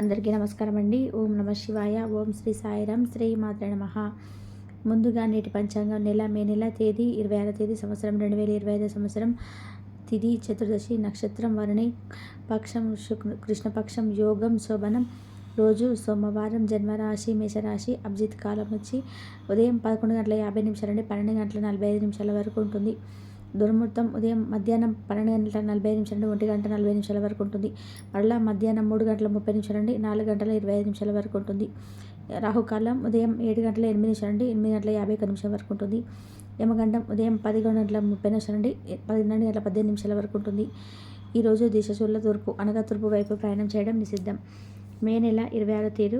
అందరికీ నమస్కారం అండి. ఓం నమ శివాయ. ఓం శ్రీ సాయిరామ్. శ్రీ మాత్రే నమః. ముందుగా నేటి పంచాంగం మే నెల తేదీ 26వ తేదీ సంవత్సరం 2025 సంవత్సరం. తిథి చతుర్దశి, నక్షత్రం వరుణి, పక్షం కృష్ణపక్షం, యోగం శోభనం, రోజు సోమవారం, జన్మరాశి మేషరాశి, అభిజిత్ కాలం వచ్చి ఉదయం 11:50 నుండి 12:45 వరకు ఉంటుంది. దుర్ముహూర్తం ఉదయం మధ్యాహ్నం 12:45 నుండి 1:40 వరకు ఉంటుంది. మరలా మధ్యాహ్నం 3:30 నుండి 4:25 వరకు ఉంటుంది. రాహుకాలం ఉదయం 7:08 నుండి 8:51 వరకు ఉంటుంది. యమగండం ఉదయం 11:30 నుండి 12:18 వరకు ఉంటుంది. ఈరోజు దిశశూల తూర్పు అనగా తూర్పు వైపు ప్రయాణం చేయడం నిషిద్ధం. మే నెల 26వ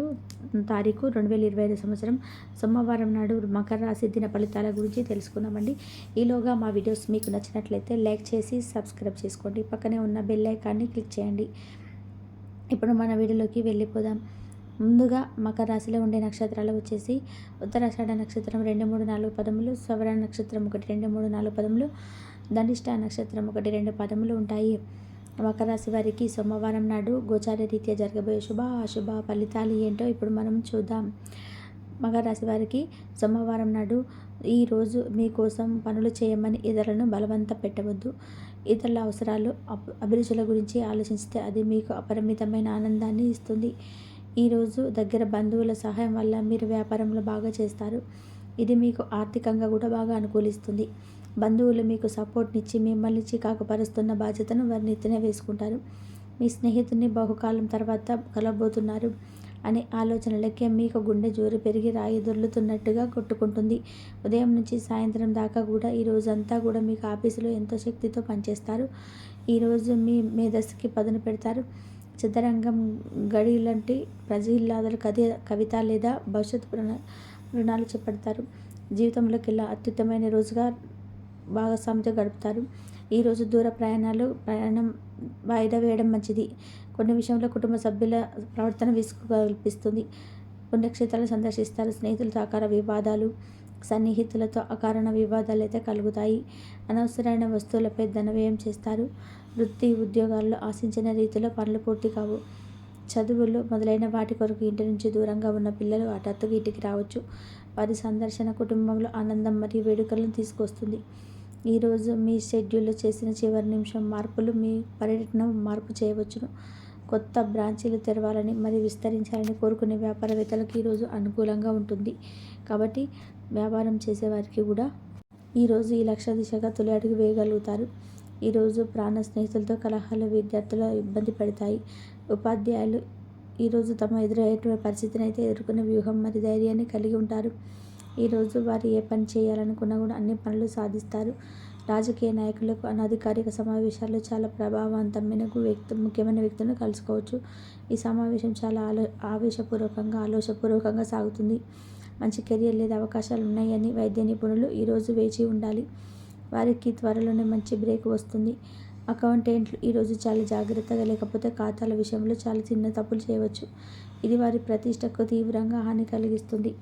తారీఖు 2025 సంవత్సరం సోమవారం నాడు మకర రాశి దిన ఫలితాల గురించి తెలుసుకుందామండి. ఈలోగా మా వీడియోస్ మీకు నచ్చినట్లయితే లైక్ చేసి సబ్స్క్రైబ్ చేసుకోండి. పక్కనే ఉన్న బెల్ ఐకాన్ని క్లిక్ చేయండి. ఇప్పుడు మన వీడియోలోకి వెళ్ళిపోదాం. ముందుగా మకర రాశిలో ఉండే నక్షత్రాలు వచ్చేసి ఉత్తరాషాఢ నక్షత్రం 2, 3, 4 పదములు, శ్రవణ నక్షత్రం 1, 2, 3, 4 పదములు, ధనిష్ట నక్షత్రం 1, 2 పదములు ఉంటాయి. మకర రాశి వారికి సోమవారం నాడు గోచార రీత్యా జరగబోయే శుభ అశుభ ఫలితాలు ఏంటో ఇప్పుడు మనం చూద్దాం. మకర రాశి వారికి సోమవారం నాడు ఈరోజు మీకోసం పనులు చేయమని ఇతరులను బలవంత పెట్టవద్దు. ఇతరుల అవసరాలు అభిరుచుల గురించి ఆలోచిస్తే అది మీకు అపరిమితమైన ఆనందాన్ని ఇస్తుంది. ఈరోజు దగ్గర బంధువుల సహాయం వల్ల మీరు వ్యాపారంలో బాగా చేస్తారు. ఇది మీకు ఆర్థికంగా కూడా బాగా అనుకూలిస్తుంది. బంధువులు మీకు సపోర్ట్నిచ్చి మిమ్మల్ని చికాకు పరుస్తున్న బాధ్యతను వారి నెత్తిన వేసుకుంటారు. మీ స్నేహితుడిని బహుకాలం తర్వాత కలబోతున్నారు అనే ఆలోచనలకే మీకు గుండె జోరు పెరిగి రాయి దొర్లుతున్నట్టుగా కొట్టుకుంటుంది. ఉదయం నుంచి సాయంత్రం దాకా కూడా ఈ రోజంతా కూడా మీకు ఆఫీసులో ఎంతో శక్తితో పనిచేస్తారు. ఈరోజు మీ మేధస్సుకి పదును పెడతారు. చదరంగం గడిలాంటి ప్రజల్లాదరు కవిత లేదా భవిష్యత్ రుణాలు చేపడతారు. జీవితంలోకి ఇలా అత్యుత్తమైన రోజుగా భాగస్వామితో గడుపుతారు. ఈరోజు దూర ప్రయాణం వాయిదా వేయడం మంచిది. కొన్ని విషయంలో కుటుంబ సభ్యుల ప్రవర్తన విసుగు కల్పిస్తుంది. పుణ్యక్షేత్రాలు సందర్శిస్తారు. స్నేహితులతో అకార వివాదాలు, సన్నిహితులతో అకారణ వివాదాలు అయితే కలుగుతాయి. అనవసరమైన వస్తువులపై ధన వ్యయం చేస్తారు. వృత్తి ఉద్యోగాల్లో ఆశించిన రీతిలో పనులు పూర్తి కావు. చదువులు మొదలైన వాటి కొరకు ఇంటి నుంచి దూరంగా ఉన్న పిల్లలు హఠాత్తుగా ఇంటికి రావచ్చు. వారి సందర్శన కుటుంబంలో ఆనందం మరియు వేడుకలను తీసుకొస్తుంది. ఈరోజు మీ షెడ్యూల్లో చేసిన చివరి నిమిషం మార్పులు మీ పర్యటన మార్పు చేయవచ్చును. కొత్త బ్రాంచీలు తెరవాలని మరియు విస్తరించాలని కోరుకునే వ్యాపారవేత్తలకు ఈరోజు అనుకూలంగా ఉంటుంది. కాబట్టి వ్యాపారం చేసేవారికి కూడా ఈరోజు ఈ లక్ష్య దిశగా తొలి అడుగు వేయగలుగుతారు. ఈరోజు ప్రాణ స్నేహితులతో కలహాలు విద్యార్థుల ఇబ్బంది పెడతాయి. ఉపాధ్యాయులు ఈరోజు తమ ఎదురయ్యే పరిస్థితిని అయితే ఎదుర్కొనే వ్యూహం మరియు ధైర్యాన్ని కలిగి ఉంటారు. ఈరోజు వారు ఏ పని చేయాలనుకున్నా కూడా అన్ని పనులు సాధిస్తారు. రాజకీయ నాయకులకు అనధికారిక సమావేశాల్లో చాలా ప్రభావవంతమైన ముఖ్యమైన వ్యక్తులను కలుసుకోవచ్చు. ఈ సమావేశం చాలా ఆలోచపూర్వకంగా సాగుతుంది. మంచి కెరియర్ లేదా అవకాశాలు ఉన్నాయని వైద్య నిపుణులు ఈరోజు వేచి ఉండాలి. వారికి త్వరలోనే మంచి బ్రేక్ వస్తుంది. అకౌంటెంట్లు ఈరోజు చాలా జాగ్రత్తగా లేకపోతే ఖాతాల విషయంలో చాలా చిన్న తప్పులు చేయవచ్చు. ఇది వారి ప్రతిష్టకు తీవ్రంగా హాని కలిగిస్తుంది.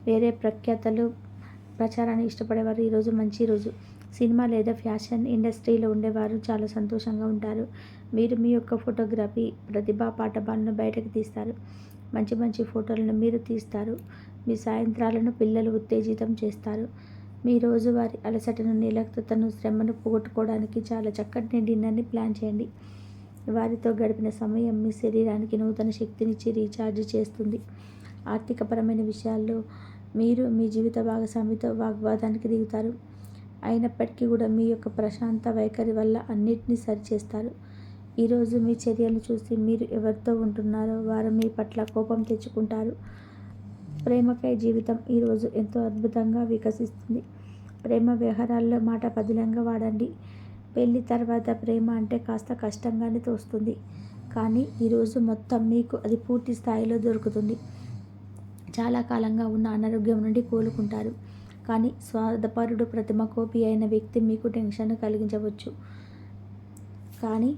వేరే ప్రఖ్యాతలు ప్రచారాన్ని ఇష్టపడేవారు ఈరోజు మంచి రోజు. సినిమా లేదా ఫ్యాషన్ ఇండస్ట్రీలో ఉండేవారు చాలా సంతోషంగా ఉంటారు. మీరు మీ యొక్క ఫోటోగ్రఫీ ప్రతిభా పాఠవాలను బయటకు తీస్తారు. మంచి మంచి ఫోటోలను మీరు తీస్తారు. మీ సాయంత్రాలను పిల్లలు ఉత్తేజితం చేస్తారు. మీ రోజువారి అలసటను, నిర్లిప్తతను, శ్రమను పోగొట్టుకోవడానికి చాలా చక్కటి డిన్నర్ని ప్లాన్ చేయండి. వారితో గడిపిన సమయం మీ శరీరానికి నూతన శక్తినిచ్చి రీఛార్జ్ చేస్తుంది. ఆర్థికపరమైన విషయాల్లో మీరు మీ జీవిత భాగస్వామితో వాగ్వాదానికి దిగుతారు. అయినప్పటికీ కూడా మీ యొక్క ప్రశాంత వైఖరి వల్ల అన్నిటినీ సరిచేస్తారు. ఈరోజు మీ చర్యలు చూసి మీరు ఎవరితో ఉంటున్నారో వారు మీ పట్ల కోపం తెచ్చుకుంటారు. ప్రేమకై జీవితం ఈరోజు ఎంతో అద్భుతంగా వికసిస్తుంది. ప్రేమ వ్యవహారాల్లో మాట పదిలంగా వాడండి. పెళ్లి తర్వాత ప్రేమ అంటే కాస్త కష్టంగానే తోస్తుంది. కానీ ఈరోజు మొత్తం మీకు అది పూర్తి స్థాయిలో దొరుకుతుంది. చాలా కాలంగా ఉన్న అనారోగ్యం నుండి కోలుకుంటారు. కానీ స్వార్థపరుడు, ప్రతిమ కోపి అయిన వ్యక్తి మీకు టెన్షన్ కలిగించవచ్చు. కానీ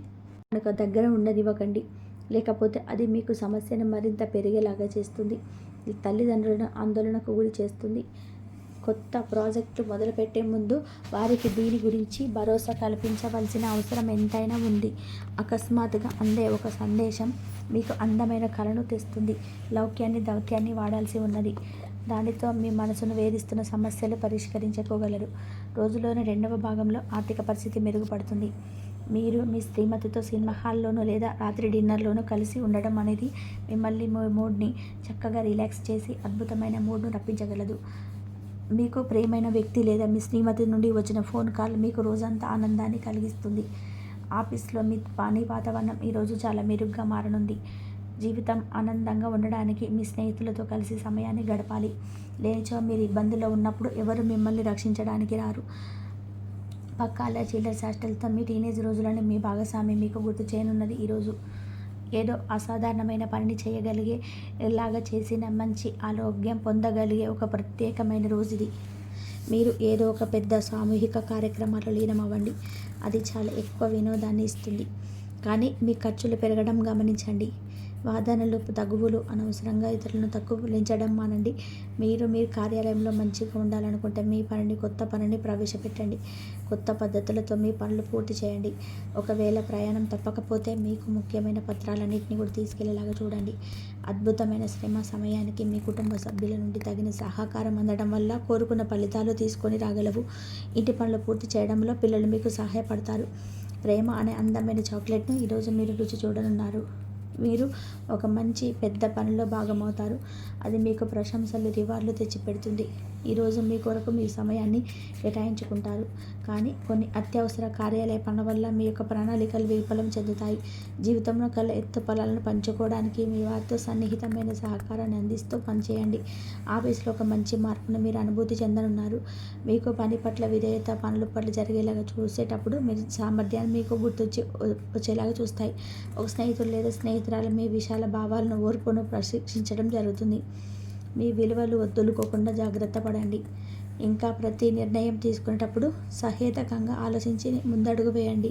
కనుక దగ్గర ఉండనివ్వకండి, లేకపోతే అది మీకు సమస్యను మరింత పెరిగేలాగా చేస్తుంది. తల్లిదండ్రులను ఆందోళనకు గురి చేస్తుంది. కొత్త ప్రాజెక్టు మొదలుపెట్టే ముందు వారికి దీని గురించి భరోసా కల్పించవలసిన అవసరం ఎంతైనా ఉంది. అకస్మాత్తుగా అందే ఒక సందేశం మీకు అందమైన కలను తెస్తుంది. లౌక్యాన్ని దౌత్యాన్ని వాడాల్సి ఉన్నది. దానితో మీ మనసును వేధిస్తున్న సమస్యలు పరిష్కరించుకోగలరు. రోజులోని 2వ భాగంలో ఆర్థిక పరిస్థితి మెరుగుపడుతుంది. మీరు మీ శ్రీమతితో సినిమా హాల్లోనూ లేదా రాత్రి డిన్నర్లోనూ కలిసి ఉండడం అనేది మిమ్మల్ని మూడ్ని చక్కగా రిలాక్స్ చేసి అద్భుతమైన మూడ్ను రప్పించగలదు. మీకు ప్రియమైన వ్యక్తి లేదా మీ శ్రీమతి నుండి వచ్చిన ఫోన్ కాల్ మీకు రోజంతా ఆనందాన్ని కలిగిస్తుంది. ఆఫీస్లో మీ పని వాతావరణం ఈరోజు చాలా మెరుగ్గా మారనుంది. జీవితం ఆనందంగా ఉండడానికి మీ స్నేహితులతో కలిసి సమయాన్ని గడపాలి. లేనిచో మీరు ఇబ్బందుల్లో ఉన్నప్పుడు ఎవరు మిమ్మల్ని రక్షించడానికి రారు. పక్కాల చిల్లర చేష్టలతో మీ టీనేజ్ రోజులను మీ భాగస్వామి మీకు గుర్తు చేయనున్నది. ఈరోజు ఏదో అసాధారణమైన పనిని చేయగలిగే లాగా చేసిన మంచి ఆరోగ్యం పొందగలిగే ఒక ప్రత్యేకమైన రోజు ఇది. మీరు ఏదో ఒక పెద్ద సామూహిక కార్యక్రమాల్లో లీనమవ్వండి. అది చాలా ఎక్కువ వినోదాన్ని ఇస్తుంది. కానీ మీ ఖర్చులు పెరగడం గమనించండి. వాదనలు తగువులు అనవసరంగా ఇతరులను తక్కువలించడం మానండి. మీరు కార్యాలయంలో మంచిగా ఉండాలనుకుంటే మీ కొత్త పనిని ప్రవేశపెట్టండి. కొత్త పద్ధతులతో మీ పనులు పూర్తి చేయండి. ఒకవేళ ప్రయాణం తప్పకపోతే మీకు ముఖ్యమైన పత్రాలన్నింటినీ కూడా తీసుకెళ్లేలాగా చూడండి. అద్భుతమైన శ్రమ సమయానికి మీ కుటుంబ సభ్యుల నుండి తగిన సహకారం అందడం వల్ల కోరుకున్న ఫలితాలు తీసుకొని రాగలవు. ఇంటి పనులు పూర్తి చేయడంలో పిల్లలు మీకు సహాయపడతారు. ప్రేమ అనే అందమైన చాక్లెట్ను ఈరోజు మీరు రుచి చూడనున్నారు. మీరు ఒక మంచి పెద్ద పనిలో భాగమవుతారు. అది మీకు ప్రశంసలు రివార్డులు తెచ్చిపెడుతుంది. ఈరోజు మీ కొరకు మీ సమయాన్ని కేటాయించుకుంటారు. కానీ కొన్ని అత్యవసర కార్యాలయ పనుల వల్ల మీ యొక్క ప్రణాళికలు విఫలం చెందుతాయి. జీవితంలో కల ఎత్తు ఫలాలను పంచుకోవడానికి మీ వారితో సన్నిహితమైన సహకారాన్ని అందిస్తూ పనిచేయండి. ఆఫీస్లో ఒక మంచి మార్పును మీరు అనుభూతి చెందనున్నారు. మీకు పని పట్ల విధేయత పనుల పట్ల జరిగేలాగా చూసేటప్పుడు మీ సామర్థ్యాన్ని మీకు వచ్చేలాగా చూస్తాయి. ఒక స్నేహితుడు లేదా స్నేహితురాలు మీ విశాల భావాలను ఓర్పును ప్రశిక్షించడం జరుగుతుంది. మీ విలువలు వదులుకోకుండా జాగ్రత్త పడండి. ఇంకా ప్రతి నిర్ణయం తీసుకునేటప్పుడు సహేతుకంగా ఆలోచించి ముందడుగు వేయండి.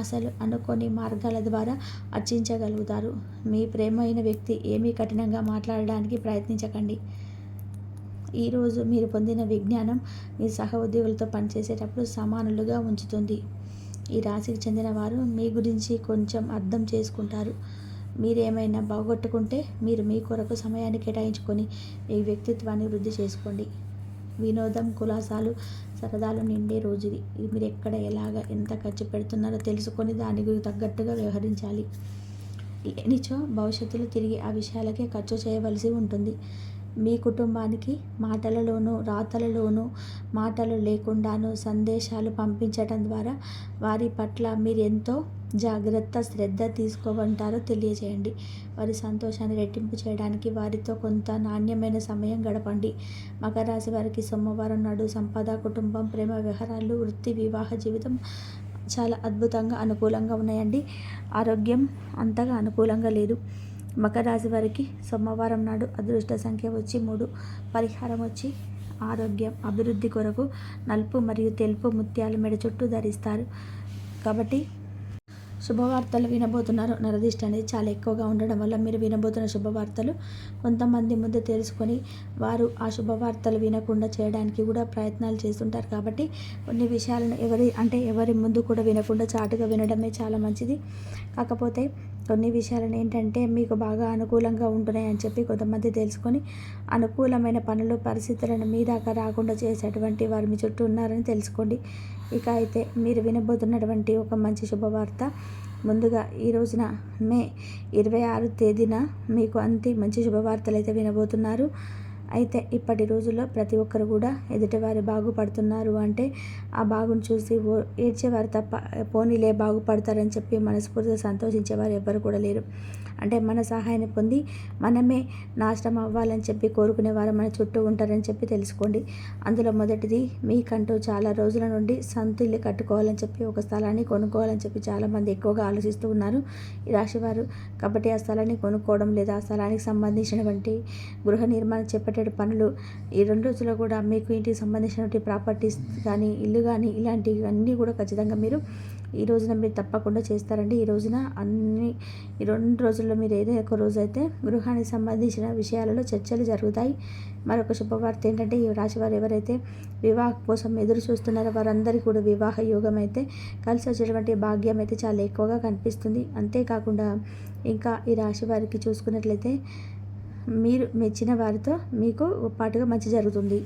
అసలు అనుకోని మార్గాల ద్వారా అర్చించగలుగుతారు. మీ ప్రేమైన వ్యక్తి ఏమీ కఠినంగా మాట్లాడడానికి ప్రయత్నించకండి. ఈరోజు మీరు పొందిన విజ్ఞానం మీ సహ ఉద్యోగులతో పనిచేసేటప్పుడు సమానులుగా ఉంచుతుంది. ఈ రాశికి చెందిన వారు మీ గురించి కొంచెం అర్థం చేసుకుంటారు. మీరేమైనా బాగొట్టుకుంటే మీరు మీ కొరకు సమయాన్ని కేటాయించుకొని మీ వ్యక్తిత్వాన్ని వృద్ధి చేసుకోండి. వినోదం కులాసాలు సరదాలు నిండే రోజు ఇది. మీరు ఎక్కడ ఎలాగ ఎంత ఖర్చు పెడుతున్నారో తెలుసుకొని దానికి తగ్గట్టుగా వ్యవహరించాలి. లేనిచో భవిష్యత్తులో తిరిగి ఆ విషయాలకే ఖర్చు చేయవలసి ఉంటుంది. మీ కుటుంబానికి మాటలలోనూ రాతలలోనూ మాటలు లేకుండానూ సందేశాలు పంపించడం ద్వారా వారి పట్ల మీరు ఎంతో జాగ్రత్త శ్రద్ధ తీసుకోమంటారో తెలియజేయండి. వారి సంతోషాన్ని రెట్టింపు చేయడానికి వారితో కొంత నాణ్యమైన సమయం గడపండి. మకర రాశి వారికి సోమవారం నాడు సంపద కుటుంబం ప్రేమ వ్యవహారాలు వృత్తి వివాహ జీవితం చాలా అద్భుతంగా అనుకూలంగా ఉన్నాయండి. ఆరోగ్యం అంతగా అనుకూలంగా లేదు. మకర రాశి వారికి సోమవారం నాడు అదృష్ట సంఖ్య వచ్చి 3. పరిహారం వచ్చి ఆరోగ్యం అభివృద్ధి కొరకు నలుపు మరియు తెలుపు ముత్యాలు మెడ చుట్టూ ధరిస్తారు. కాబట్టి శుభవార్తలు వినబోతున్నారు. నరదిష్టి అనేది చాలా ఎక్కువగా ఉండడం వల్ల మీరు వినబోతున్న శుభవార్తలు కొంతమంది ముందు తెలుసుకొని వారు ఆ శుభవార్తలు వినకుండా చేయడానికి కూడా ప్రయత్నాలు చేస్తుంటారు. కాబట్టి కొన్ని విషయాలను ఎవరి ముందు కూడా వినకుండా చాటుగా వినడమే చాలా మంచిది. కాకపోతే కొన్ని విషయాలను ఏంటంటే మీకు బాగా అనుకూలంగా ఉంటున్నాయని చెప్పి కొంతమంది తెలుసుకొని అనుకూలమైన పనులు పరిస్థితులను మీ దాకా రాకుండా చేసేటువంటి వారు మీ చుట్టూ ఉన్నారని తెలుసుకోండి. ఇక అయితే మీరు వినబోతున్నటువంటి ఒక మంచి శుభవార్త ముందుగా ఈ రోజున మే 26 తేదీన మీకు మంచి శుభవార్తలు అయితే వినబోతున్నారు. అయితే ఇప్పటి రోజుల్లో ప్రతి ఒక్కరు కూడా ఎదుటివారు బాగుపడుతున్నారు అంటే ఆ బాగుని చూసి ఏడ్చేవారు తప్ప పోనీలే బాగుపడతారని చెప్పి మనస్ఫూర్తిగా సంతోషించేవారు ఎవ్వరు కూడా లేరు. అంటే మన సహాయాన్ని పొంది మనమే నాశనం అవ్వాలని చెప్పి కోరుకునేవారు మన చుట్టూ ఉంటారని చెప్పి తెలుసుకోండి. అందులో మొదటిది మీకంటూ చాలా రోజుల నుండి సొంత ఇల్లు కట్టుకోవాలని చెప్పి ఒక స్థలాన్ని కొనుక్కోవాలని చెప్పి చాలామంది ఎక్కువగా ఆలోచిస్తూ ఉన్నారు ఈ రాశివారు. కాబట్టి ఆ స్థలాన్ని కొనుక్కోవడం లేదా ఆ స్థలానికి సంబంధించినటువంటి గృహ నిర్మాణం చేపట్టే పనులు ఈ 2 రోజుల్లో కూడా మీకు ఇంటికి సంబంధించినటువంటి ప్రాపర్టీస్ కానీ ఇల్లు కానీ ఇలాంటివన్నీ కూడా ఖచ్చితంగా మీరు ఈ రోజున మీరు తప్పకుండా చేస్తారండి. ఈ రోజున ఈ 2 రోజుల్లో మీరు ఏదో ఒక రోజు అయితే గృహానికి సంబంధించిన విషయాలలో చర్చలు జరుగుతాయి. మరొక శుభవార్త ఏంటంటే, ఈ రాశివారు ఎవరైతే వివాహం కోసం ఎదురు చూస్తున్నారో వారందరికీ కూడా వివాహ యోగం అయితే కలిసి వచ్చేటువంటి భాగ్యం అయితే చాలా ఎక్కువగా కనిపిస్తుంది. అంతేకాకుండా ఇంకా ఈ రాశి వారికి చూసుకున్నట్లయితే మీరు మెచ్చిన వారితో మీకు పాటుగా మంచి జరుగుతుంది.